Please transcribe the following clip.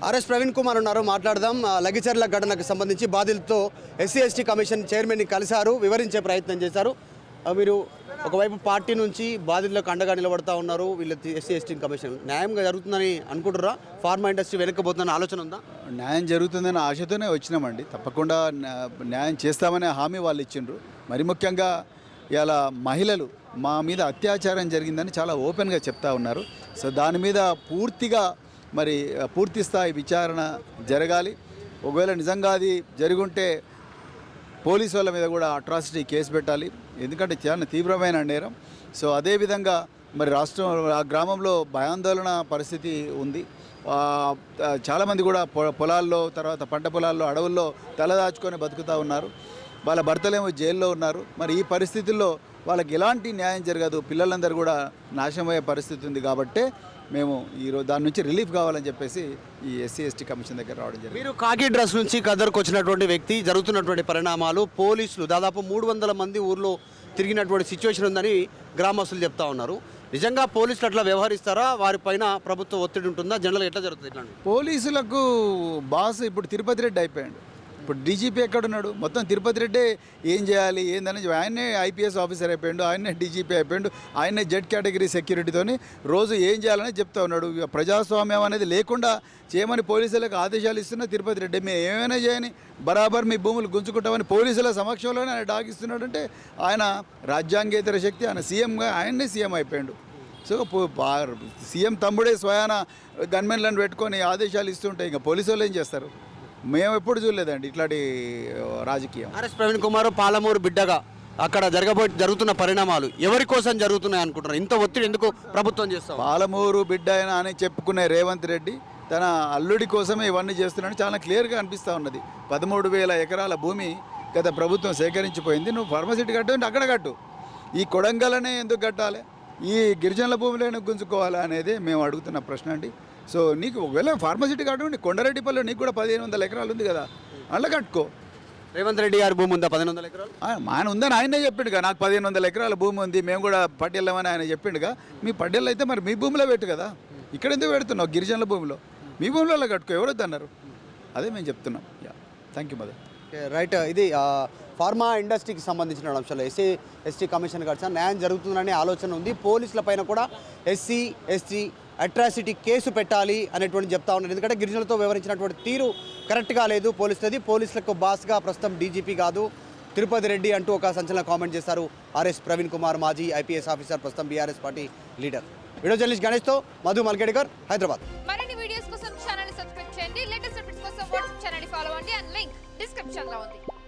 RS Praveen Kumar ఉన్నారు, మాట్లాడదాం. లగిచర్ల ఘటనకు సంబంధించి బాధితులతో ఎస్సీ ఎస్టీ కమిషన్ చైర్మన్ని కలిశారు, వివరించే ప్రయత్నం చేశారు. మీరు ఒకవైపు పార్టీ నుంచి బాధితులకు అండగా నిలబడతా ఉన్నారు. వీళ్ళ ఎస్సీ ఎస్టీ కమిషన్ న్యాయంగా జరుగుతుందని అనుకుంటున్నారా? ఫార్మా ఇండస్ట్రీ వెనక్కిపోతుందని ఆలోచన ఉందా? న్యాయం జరుగుతుందని ఆశతోనే వచ్చినామండి. తప్పకుండా న్యాయం చేస్తామనే హామీ వాళ్ళు ఇచ్చిండ్రు. మరి ముఖ్యంగా ఇలా మహిళలు మా మీద అత్యాచారం జరిగిందని చాలా ఓపెన్గా చెప్తా ఉన్నారు. సో దాని మీద పూర్తి స్థాయి విచారణ జరగాలి. ఒకవేళ నిజంగా అది జరుగుంటే పోలీసు వాళ్ళ మీద కూడా అట్రాసిటీ కేసు పెట్టాలి, ఎందుకంటే చాలా తీవ్రమైన నేరం. సో అదేవిధంగా మరి ఆ గ్రామంలో భయాందోళన పరిస్థితి ఉంది. చాలామంది కూడా పొలాల్లో, తర్వాత పంట పొలాల్లో, అడవుల్లో తలదాచుకొని బతుకుతూ ఉన్నారు. వాళ్ళ భర్తలేమో జైల్లో ఉన్నారు. మరి ఈ పరిస్థితుల్లో వాళ్ళకి ఎలాంటి న్యాయం జరగదు, పిల్లలందరూ కూడా నాశనమయ్యే పరిస్థితి ఉంది. కాబట్టే మేము ఈరోజు దాని నుంచి రిలీఫ్ కావాలని చెప్పేసి ఈ ఎస్సీ ఎస్టీ కమిషన్ దగ్గర రావడం జరిగింది. మీరు కాకి డ్రెస్ నుంచి కదర్కు వచ్చినటువంటి వ్యక్తి, జరుగుతున్నటువంటి పరిణామాలు, పోలీసులు దాదాపు 300 మంది ఊర్లో తిరిగినటువంటి సిచ్యువేషన్ ఉందని గ్రామస్తులు చెప్తా ఉన్నారు. నిజంగా పోలీసులు అట్లా వ్యవహరిస్తారా? వారిపైన ప్రభుత్వ ఒత్తిడి ఉంటుందా? జనరల్ ఎట్లా జరుగుతుంది? ఇట్లా పోలీసులకు బాస్ ఇప్పుడు తిరుపతి రెడ్డి అయిపోయాడు. ఇప్పుడు డీజీపీ ఎక్కడున్నాడు? మొత్తం తిరుపతి రెడ్డే ఏం చేయాలి ఏందని ఆయనే ఐపీఎస్ ఆఫీసర్ అయిపోయాడు, ఆయనే డీజీపీ అయిపోయాడు, ఆయనే జెడ్ కేటగిరీ సెక్యూరిటీతోని రోజు ఏం చేయాలని చెప్తా ఉన్నాడు. ప్రజాస్వామ్యం అనేది లేకుండా చేయమని పోలీసులకు ఆదేశాలు ఇస్తున్న తిరుపతి రెడ్డి. మేము ఏమైనా చేయని బరాబర్ మీ భూములు గుంజుకుంటామని పోలీసుల సమక్షంలోనే ఆయన డాగిస్తున్నాడంటే ఆయన రాజ్యాంగేతర శక్తి. ఆయన సీఎంగా ఆయన్నే సీఎం అయిపోయాడు. సో సీఎం తమ్ముడే స్వయాన గన్మెన్లను పెట్టుకొని ఆదేశాలు ఇస్తుంటే ఇంకా పోలీసు వాళ్ళు ఏం చేస్తారు? మేము ఎప్పుడు చూడలేదండి ఇట్లాంటి రాజకీయం. ఆర్ఎస్ ప్రవీణ్ కుమార్ పాలమూరు బిడ్డగా అక్కడ జరుగుతున్న పరిణామాలు ఎవరి కోసం జరుగుతున్నాయి అనుకుంటున్నారు? ఇంత ఒత్తిడి ఎందుకు ప్రభుత్వం చేస్తాం? పాలమూరు బిడ్డ అని చెప్పుకునే రేవంత్ రెడ్డి తన అల్లుడి కోసమే ఇవన్నీ చేస్తున్నాడు. చాలా క్లియర్గా అనిపిస్తూ ఉన్నది. 13,000 ఎకరాల భూమి గత ప్రభుత్వం సేకరించిపోయింది. నువ్వు ఫార్మసిటీ కట్టు అక్కడ కట్టు, ఈ కొడంగలనే ఎందుకు కట్టాలి, ఈ గిరిజనుల భూములను గుంజుకోవాలా అనేది మేము అడుగుతున్న ప్రశ్న అండి. సో నీకు ఒకవేళ ఫార్మసిటీ కట్టుకోండి, కొండారెడ్డిపల్లిలో నీకు కూడా 1500 ఎకరాలు ఉంది కదా, అట్లా కట్టుకో. రేవంత్ రెడ్డి గారి భూమి ఉందా 1500 ఎకరాలు? ఆయన ఉందని ఆయనే చెప్పిండుగా, నాకు 1500 ఎకరాల భూమి ఉంది, మేము కూడా పట్టెళ్ళమని ఆయన చెప్పిండుగా. మీ పట్టెళ్ళు అయితే మరి మీ భూమిలో పెట్టు కదా, ఇక్కడ ఎందుకు పెడుతున్నావు? గిరిజనుల భూమిలో మీ భూమిలో కట్టుకో, ఎవరొద్దు అన్నారు? అదే మేము చెప్తున్నాం. Thank you mother. రైట్. ఇది ఫార్మా ఇండస్ట్రీకి సంబంధించిన అంశాలు ఎస్సీ ఎస్టీ కమిషన్ కలిసి న్యాయం జరుగుతుందనే ఆలోచన ఉంది. పోలీసుల పైన కూడా ఎస్సీ ఎస్టీ అట్రాసిటీ కేసు పెట్టాలి అనేటువంటి చెప్తా ఉన్నారు. ఎందుకంటే గిరిజనులతో వ్యవహరించినటువంటి తీరు కరెక్ట్గా లేదు పోలీసులది. పోలీసులకు బాస్గా ప్రస్తుతం డీజీపీ కాదు తిరుపతి రెడ్డి అంటూ ఒక సంచలన కామెంట్ చేశారు ఆర్ఎస్ ప్రవీణ్ కుమార్, మాజీ ఐపీఎస్ ఆఫీసర్, ప్రస్తుతం BRS party leader. Video journalist గణేష్తో మధు మల్కేడ్కర్, హైదరాబాద్. మరిన్ని వీడియోస్ కోసం ఛానల్ సబ్స్క్రైబ్ చేయండి. లేటెస్ట్ అప్డేట్స్ కోసం వాట్సాప్ ఛానల్ ఫాలో అవ్వండి. అండ్ లింక్ డిస్క్రిప్షన్ లో ఉంది.